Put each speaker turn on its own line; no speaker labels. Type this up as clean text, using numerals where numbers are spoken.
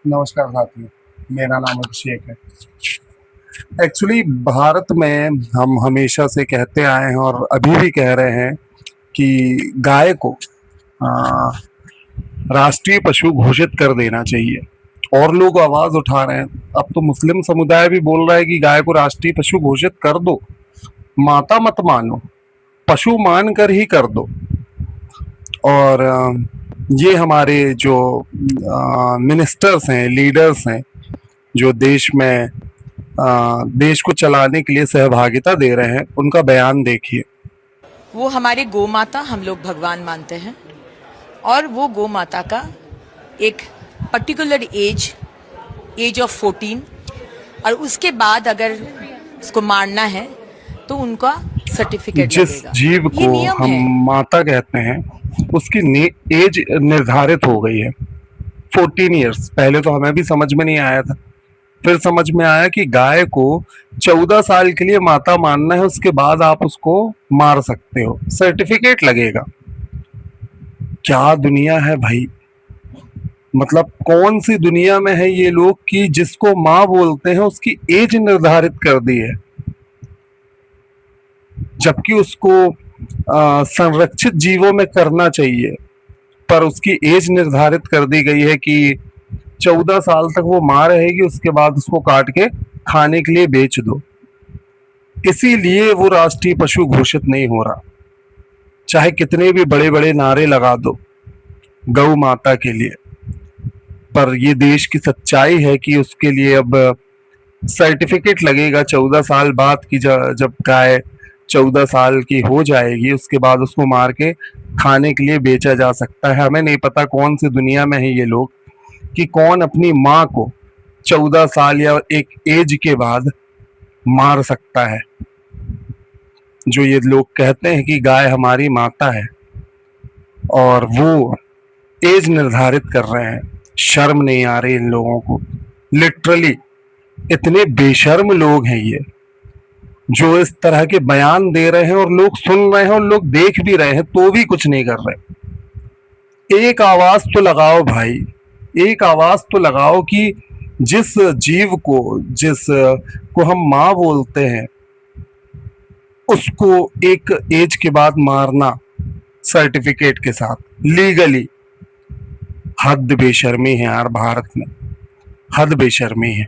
नमस्कार साथियों, मेरा नाम अभिषेक है। एक्चुअली भारत में हम हमेशा से कहते आए हैं और अभी भी कह रहे हैं कि गाय को आ, राष्ट्रीय पशु घोषित कर देना चाहिए। और लोग आवाज उठा रहे हैं। अब तो मुस्लिम समुदाय भी बोल रहा है कि गाय को राष्ट्रीय पशु घोषित कर दो, माता मत मानो, पशु मान कर ही कर दो। और ये हमारे जो मिनिस्टर्स हैं, लीडर्स हैं, जो देश में देश को चलाने के लिए सहभागिता दे रहे हैं, उनका बयान देखिए।
वो हमारे गौ माता हम लोग भगवान मानते हैं और वो गौ माता का एक पर्टिकुलर एज ऑफ 14 और उसके बाद अगर उसको मारना है तो उनका सर्टिफिकेट
जिस
लगेगा।
जीव
ये
को
नियम
हम
है।
माता कहते हैं उसकी एज निर्धारित हो गई है 14 इयर्स। पहले तो हमें भी समझ में नहीं आया था, फिर समझ में आया कि गाय को 14 साल के लिए माता मानना है, उसके बाद आप उसको मार सकते हो, सर्टिफिकेट लगेगा। क्या दुनिया है भाई! मतलब कौन सी दुनिया में है ये लोग कि जिसको माँ बोलते हैं उसकी एज निर्धारित कर दी है, जबकि उसको संरक्षित जीवों में करना चाहिए, पर उसकी एज निर्धारित कर दी गई है कि 14 साल तक वो माँ रहेगी, उसके बाद उसको काट के खाने के लिए बेच दो। इसीलिए वो राष्ट्रीय पशु घोषित नहीं हो रहा। चाहे कितने भी बड़े बड़े नारे लगा दो गौ माता के लिए, पर ये देश की सच्चाई है कि उसके लिए अब सर्टिफिकेट लगेगा 14 साल बाद की। जब गाय 14 साल की हो जाएगी उसके बाद उसको मार के खाने के लिए बेचा जा सकता है। हमें नहीं पता कौन सी दुनिया में है ये लोग कि कौन अपनी माँ को 14 साल या एक एज के बाद मार सकता है। जो ये लोग कहते हैं कि गाय हमारी माता है और वो एज निर्धारित कर रहे हैं, शर्म नहीं आ रही इन लोगों को। लिटरली इतने बेशर्म लोग हैं ये, जो इस तरह के बयान दे रहे हैं और लोग सुन रहे हैं और लोग देख भी रहे हैं तो भी कुछ नहीं कर रहे। एक आवाज तो लगाओ भाई, एक आवाज तो लगाओ कि जिस जीव को, जिस को हम माँ बोलते हैं, उसको एक एज के बाद मारना सर्टिफिकेट के साथ लीगली। हद बेशर्मी है यार, भारत में हद बेशर्मी है।